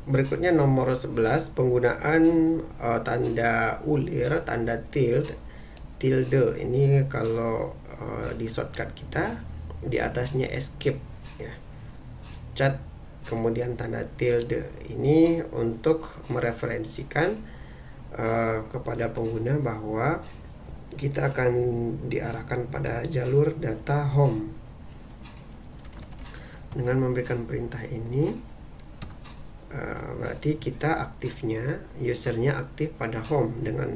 Berikutnya nomor 11, penggunaan tanda ulir, tanda tilde. Ini kalau di shortcut kita di atasnya escape ya. Cat kemudian tanda tilde. Ini untuk mereferensikan kepada pengguna bahwa kita akan diarahkan pada jalur data home. Dengan memberikan perintah ini berarti kita aktifnya, usernya aktif pada home dengan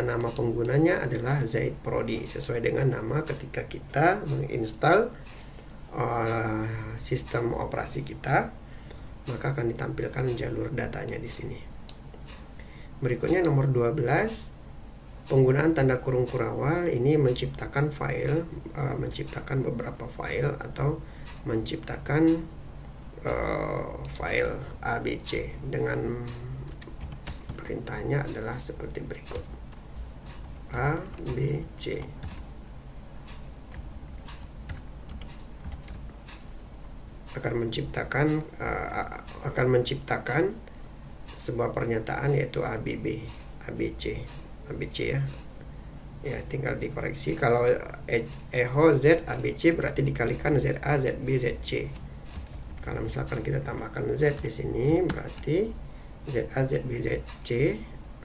nama penggunanya adalah Zaid Prodi sesuai dengan nama ketika kita menginstal sistem operasi kita, maka akan ditampilkan jalur datanya di sini. Berikutnya nomor 12, penggunaan tanda kurung kurawal ini menciptakan file, menciptakan beberapa file atau menciptakan file ABC dengan perintahnya adalah seperti berikut. ABC akan menciptakan sebuah pernyataan yaitu ABC ya. Ya, tinggal dikoreksi. Kalau echo Z ABC berarti dikalikan ZA ZB ZC. Kalau misalkan kita tambahkan Z di sini berarti ZA ZB ZC,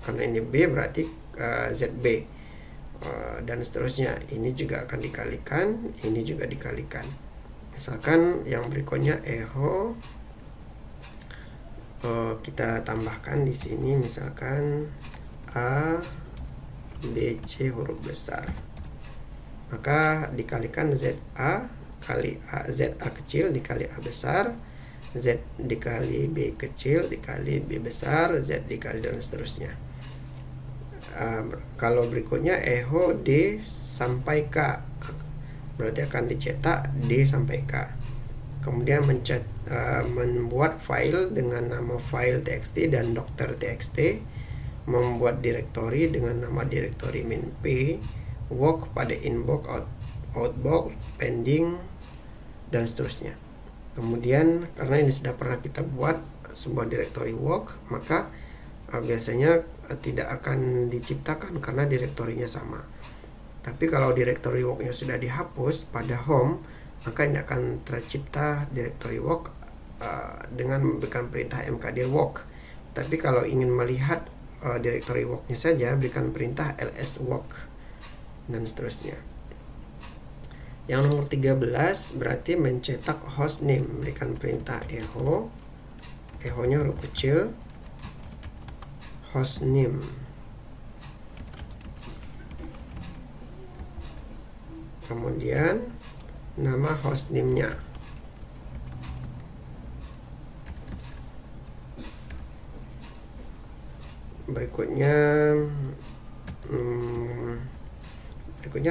karena ini B berarti ZB dan seterusnya. Ini juga akan dikalikan, ini juga dikalikan. Misalkan yang berikutnya echo, kita tambahkan di sini misalkan A B C huruf besar, maka dikalikan ZA kali A, ZA kecil dikali A besar, Z dikali B kecil dikali B besar, Z dikali dan seterusnya. Kalau berikutnya echo D sampai K, berarti akan dicetak D sampai K. Kemudian membuat file dengan nama file txt dan dokter txt, membuat direktori dengan nama direktori min P, work pada inbox, outbox, pending dan seterusnya. Kemudian karena ini sudah pernah kita buat sebuah direktori work, maka biasanya tidak akan diciptakan karena direktorinya sama. Tapi kalau direktori worknya sudah dihapus pada home, maka ini akan tercipta direktori work dengan memberikan perintah mkdir work. Tapi kalau ingin melihat direktori worknya saja, berikan perintah ls work dan seterusnya. Yang nomor 13 berarti mencetak hostname, berikan perintah echo, echo-nya huruf kecil, hostname. Kemudian nama hostname-nya. Berikutnya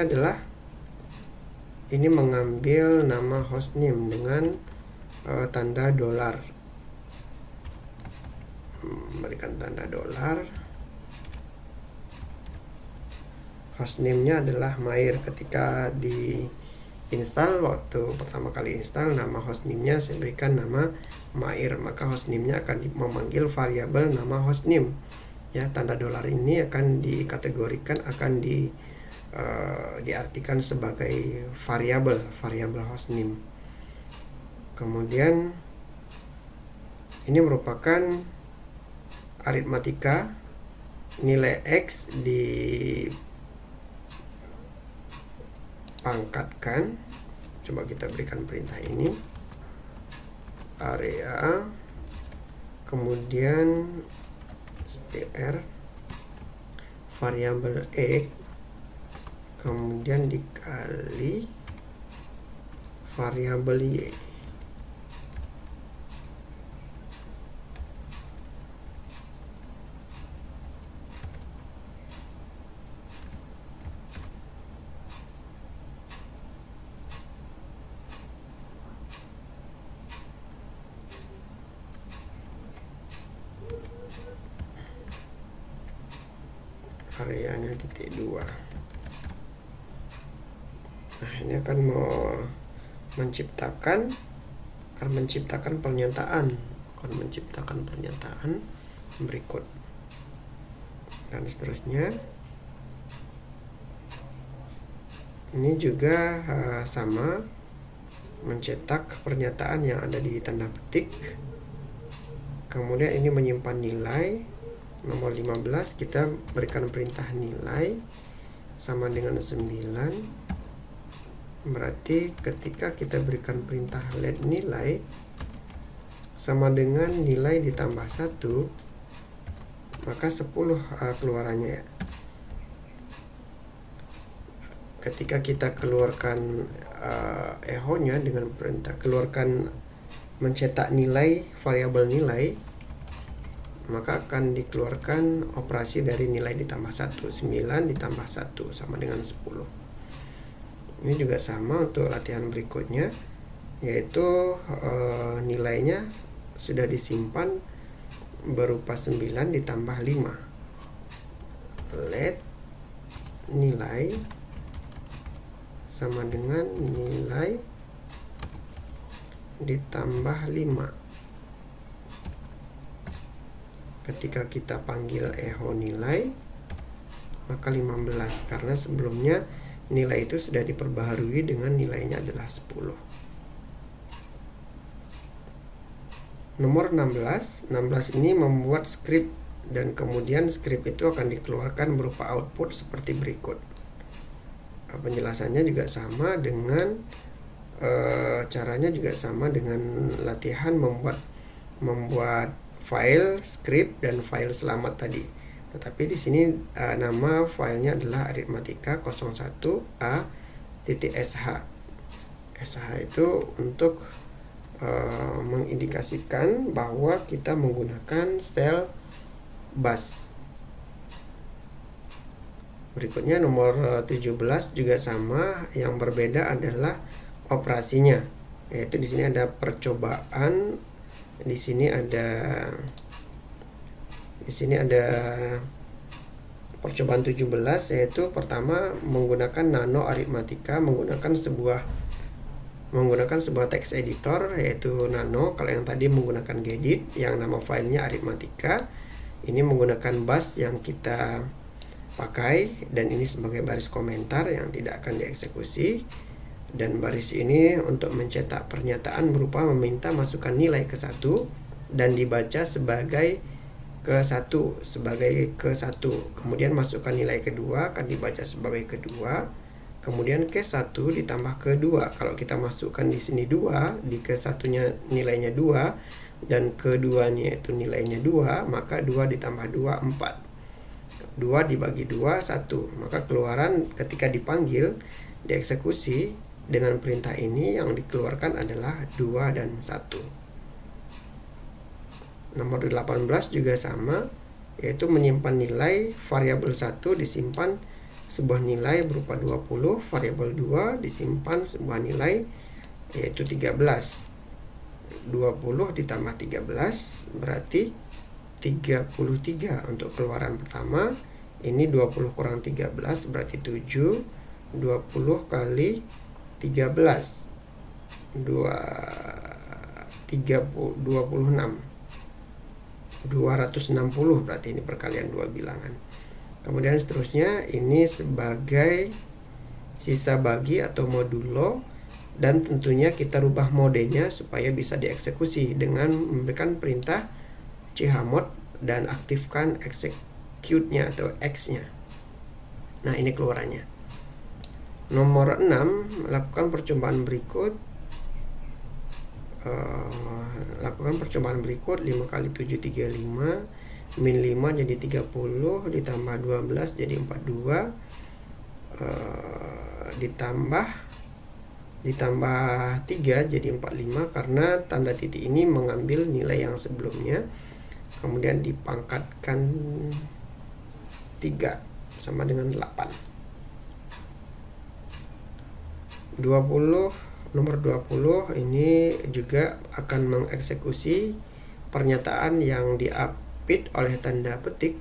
adalah ini mengambil nama hostname dengan tanda dolar. Berikan tanda dolar. Hostname-nya adalah Mair. Ketika di install, waktu pertama kali install, nama hostname-nya saya berikan nama Mair, maka hostname-nya akan memanggil variabel nama hostname. Ya, tanda dolar ini akan dikategorikan, akan diartikan sebagai variabel hostname. Kemudian ini merupakan aritmatika, nilai X dipangkatkan. Coba kita berikan perintah ini, area, kemudian SPR variabel X, kemudian dikali variabel Y. Areanya titik 2. Nah, ini akan menciptakan pernyataan akan menciptakan pernyataan berikut, dan seterusnya. Ini juga sama, mencetak pernyataan yang ada di tanda petik. Kemudian ini menyimpan nilai. Nomor 15 kita berikan perintah nilai sama dengan 9. Berarti ketika kita berikan perintah let nilai sama dengan nilai ditambah 1, maka 10 keluarannya ya. Ketika kita keluarkan echo-nya dengan perintah keluarkan mencetak nilai, variabel nilai, maka akan dikeluarkan operasi dari nilai ditambah 1. 9 ditambah 1 sama dengan 10. Ini juga sama untuk latihan berikutnya, yaitu nilainya sudah disimpan berupa 9 ditambah 5. Let nilai sama dengan nilai ditambah 5. Ketika kita panggil echo nilai, maka 15, karena sebelumnya nilai itu sudah diperbaharui dengan nilainya adalah 10. Nomor 16 ini membuat script, dan kemudian script itu akan dikeluarkan berupa output seperti berikut. Penjelasannya juga sama dengan caranya juga sama dengan latihan membuat file script dan file selamat tadi. Tetapi di sini nama filenya adalah aritmatika01a.sh. sh itu untuk mengindikasikan bahwa kita menggunakan sel bus. Berikutnya nomor 17 juga sama, yang berbeda adalah operasinya, yaitu di sini ada percobaan, di sini ada percobaan 17, yaitu pertama menggunakan nano aritmatika menggunakan sebuah text editor yaitu nano. Kalau yang tadi menggunakan gedit yang nama filenya aritmatika, ini menggunakan bus yang kita pakai, dan ini sebagai baris komentar yang tidak akan dieksekusi. Dan baris ini untuk mencetak pernyataan berupa meminta masukkan nilai ke 1 dan dibaca sebagai ke-1, kemudian masukkan nilai kedua akan dibaca sebagai kedua, kemudian ke-1 ditambah ke-2. Kalau kita masukkan di sini 2, di ke-1-nya nilainya 2 dan ke-2-nya itu nilainya 2, maka 2 ditambah 2 4. 2 dibagi 2 1, maka keluaran ketika dipanggil dieksekusi dengan perintah ini yang dikeluarkan adalah 2 dan 1. Nomor 18 juga sama, yaitu menyimpan nilai. Variabel 1 disimpan sebuah nilai berupa 20, variabel 2 disimpan sebuah nilai yaitu 13. 20 ditambah 13 berarti 33 untuk keluaran pertama. Ini 20 kurang 13 berarti 7. 20 kali 13 26. 260 berarti ini perkalian dua bilangan. Kemudian seterusnya ini sebagai sisa bagi atau modulo, dan tentunya kita rubah modenya supaya bisa dieksekusi dengan memberikan perintah chmod dan aktifkan execute-nya atau X-nya. Nah, ini keluarannya. Nomor 6, lakukan percobaan berikut. Lakukan percobaan berikut. 5 kali 7 35, min 5 jadi 30, ditambah 12 jadi 42, ditambah 3 jadi 45, karena tanda titik ini mengambil nilai yang sebelumnya. Kemudian dipangkatkan 3 sama dengan 8. 20, nomor 20 ini juga akan mengeksekusi pernyataan yang diapit oleh tanda petik.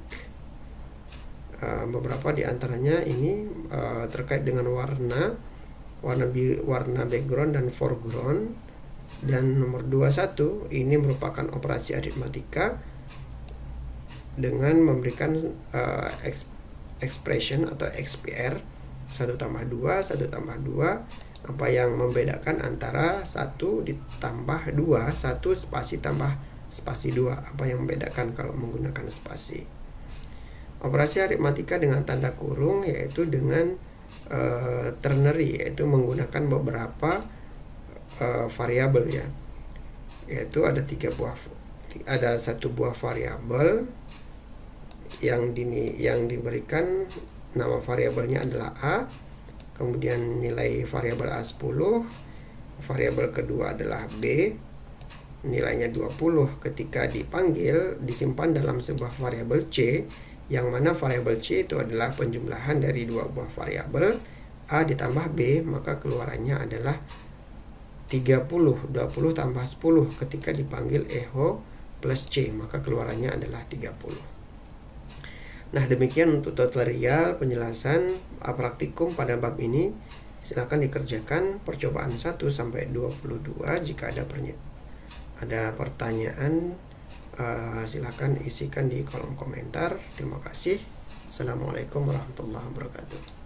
Beberapa diantaranya ini terkait dengan warna background dan foreground. Dan nomor 21 ini merupakan operasi aritmatika dengan memberikan expression atau XPR 1 tambah 2, 1 tambah 2. Apa yang membedakan antara 1 ditambah 2, 1 spasi tambah spasi 2? Apa yang membedakan kalau menggunakan spasi? Operasi aritmatika dengan tanda kurung yaitu dengan ternary, yaitu menggunakan beberapa variabel ya. Yaitu ada satu buah variabel yang diberikan nama variabelnya adalah A, kemudian nilai variabel A 10, variabel kedua adalah B, nilainya 20. Ketika dipanggil disimpan dalam sebuah variabel C, yang mana variabel C itu adalah penjumlahan dari dua buah variabel A ditambah B, maka keluarannya adalah 30. 20 tambah 10 ketika dipanggil echo plus C, maka keluarannya adalah 30. Nah, demikian untuk tutorial penjelasan praktikum pada bab ini. Silakan dikerjakan percobaan 1 sampai 22. Jika ada pertanyaan, silakan isikan di kolom komentar. Terima kasih. Assalamualaikum warahmatullahi wabarakatuh.